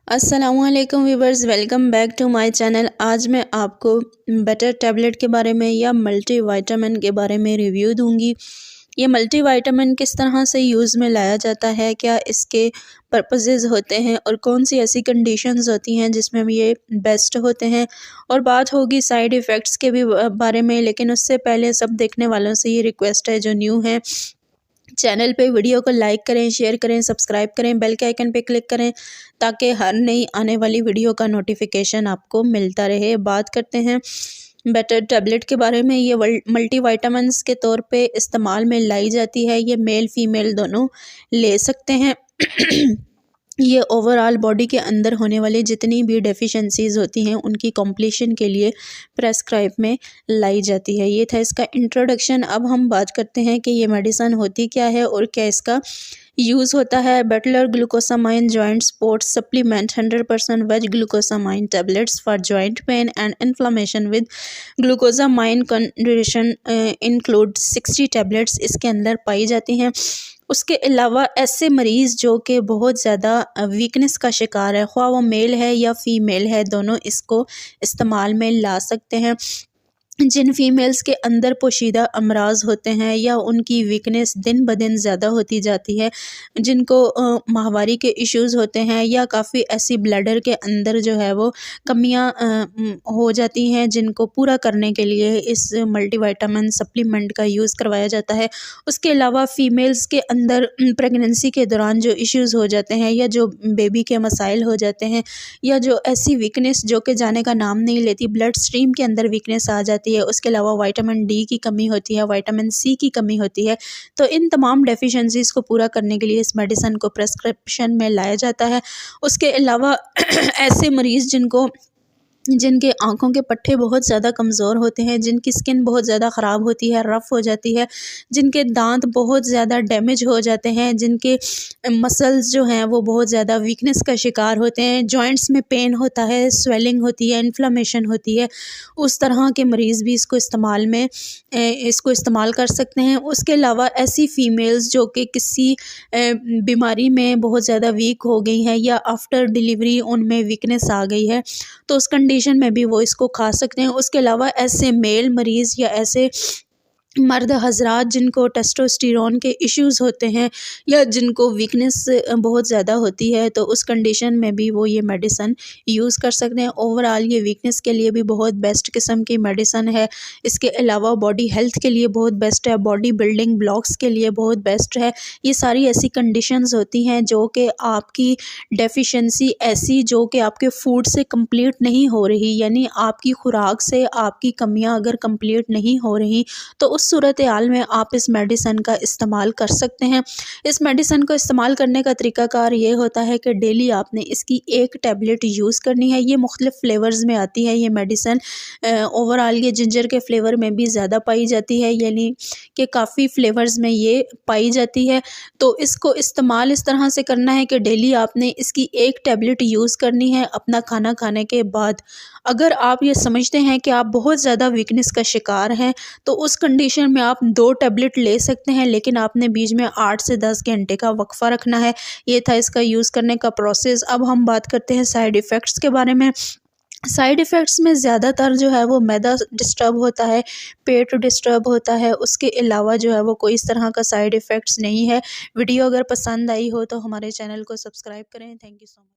अस्सलामुअलैकुम viewers, welcome back to my channel. आज मैं आपको बेटर टैबलेट के बारे में या मल्टीविटामिन के बारे में रिव्यू दूंगी। ये मल्टीविटामिन किस तरह से यूज़ में लाया जाता है, क्या इसके पर्पसेस होते हैं और कौन सी ऐसी कंडीशंस होती हैं जिसमें ये बेस्ट होते हैं, और बात होगी साइड इफ़ेक्ट्स के भी बारे में। लेकिन उससे पहले सब देखने वालों से ये रिक्वेस्ट है, जो न्यू है चैनल पे, वीडियो को लाइक करें, शेयर करें, सब्सक्राइब करें, बेल के आइकन पे क्लिक करें ताकि हर नई आने वाली वीडियो का नोटिफिकेशन आपको मिलता रहे। बात करते हैं बेटर टैबलेट के बारे में। ये मल्टीविटामिन्स के तौर पे इस्तेमाल में लाई जाती है। ये मेल फीमेल दोनों ले सकते हैं। ये ओवरऑल बॉडी के अंदर होने वाली जितनी भी डेफिशिएंसीज होती हैं उनकी कॉम्प्लीशन के लिए प्रेस्क्राइब में लाई जाती है। ये था इसका इंट्रोडक्शन। अब हम बात करते हैं कि ये मेडिसिन होती क्या है और क्या इसका यूज़ होता है। बेटलर glucosamine joint sports supplement 100% veg glucosamine tablets for joint pain and inflammation with glucosamine condition include 60 tablets इसके अंदर पाई जाती हैं। उसके अलावा ऐसे मरीज़ जो कि बहुत ज़्यादा वीकनेस का शिकार है, ख्वाह वो मेल है या फीमेल है, दोनों इसको इस्तेमाल में ला सकते हैं। जिन फीमेल्स के अंदर पोशीदा अमराज होते हैं या उनकी वीकनेस दिन ब दिन ज़्यादा होती जाती है, जिनको माहवारी के इश्यूज़ होते हैं या काफ़ी ऐसी ब्लैडर के अंदर जो है वो कमियां हो जाती हैं, जिनको पूरा करने के लिए इस मल्टीविटामिन सप्लीमेंट का यूज़ करवाया जाता है। उसके अलावा फ़ीमेल्स के अंदर प्रेगनेंसी के दौरान जो इश्यूज़ हो जाते हैं या जो बेबी के मसाइल हो जाते हैं या जो ऐसी वीकनेस जो कि जाने का नाम नहीं लेती, ब्लड स्ट्रीम के अंदर वीकनेस आ जाती है। उसके अलावा विटामिन डी की कमी होती है, विटामिन सी की कमी होती है। तो इन तमाम डेफिशिएंसीज़ को पूरा करने के लिए इस मेडिसिन को प्रेस्क्रिप्शन में लाया जाता है। उसके अलावा ऐसे मरीज़ जिनके आँखों के पट्टे बहुत ज़्यादा कमज़ोर होते हैं, जिनकी स्किन बहुत ज़्यादा ख़राब होती है, रफ़ हो जाती है, जिनके दांत बहुत ज़्यादा डैमेज हो जाते हैं, जिनके मसल्स जो हैं वो बहुत ज़्यादा वीकनेस का शिकार होते हैं, जॉइंट्स में पेन होता है, स्वेलिंग होती है, इन्फ्लेमेशन होती है, उस तरह के मरीज़ भी इसको इस्तेमाल कर सकते हैं। उसके अलावा ऐसी फ़ीमेल्स जो कि किसी बीमारी में बहुत ज़्यादा वीक हो गई हैं या आफ्टर डिलीवरी उनमें वीकनेस आ गई है, तो उस कंडीशन में भी वो इसको खा सकते हैं। उसके अलावा ऐसे मेल मरीज़ या ऐसे मर्द हज़रात जिनको टेस्टोस्टेरोन के इश्यूज़ होते हैं या जिनको वीकनेस बहुत ज़्यादा होती है, तो उस कंडीशन में भी वो ये मेडिसिन यूज़ कर सकते हैं। ओवरऑल ये वीकनेस के लिए भी बहुत बेस्ट किस्म की मेडिसिन है। इसके अलावा बॉडी हेल्थ के लिए बहुत बेस्ट है, बॉडी बिल्डिंग ब्लॉक्स के लिए बहुत बेस्ट है। ये सारी ऐसी कंडीशंस होती हैं जो कि आपकी डेफिशिएंसी ऐसी जो कि आपके फूड से कंप्लीट नहीं हो रही, यानी आपकी खुराक से आपकी कमियां अगर कंप्लीट नहीं हो रही, तो उस सूरत हाल में आप इस मेडिसिन का इस्तेमाल कर सकते हैं। इस मेडिसिन को इस्तेमाल करने का तरीकाकार ये होता है कि डेली आपने इसकी एक टैबलेट यूज़ करनी है। ये मुख्तलिफ फ्लेवर्स में आती है ये मेडिसिन। ओवरऑल ये जिंजर के फ्लेवर में भी ज़्यादा पाई जाती है, यानी कि काफ़ी फ्लेवर्स में ये पाई जाती है। तो इसको इस्तेमाल इस तरह से करना है कि डेली आपने इसकी एक टैबलेट यूज़ करनी है अपना खाना खाने के बाद। अगर आप ये समझते हैं कि आप बहुत ज़्यादा वीकनेस का शिकार हैं, तो उस कंडीशन में आप 2 टैबलेट ले सकते हैं, लेकिन आपने बीच में 8 से 10 घंटे का वक्फ़ा रखना है। ये था इसका यूज़ करने का प्रोसेस। अब हम बात करते हैं साइड इफ़ेक्ट्स के बारे में। साइड इफ़ेक्ट्स में ज़्यादातर जो है वो मैदा डिस्टर्ब होता है, पेट डिस्टर्ब होता है। उसके अलावा जो है वो कोई इस तरह का साइड इफ़ेक्ट्स नहीं है। वीडियो अगर पसंद आई हो तो हमारे चैनल को सब्सक्राइब करें। Thank you so much.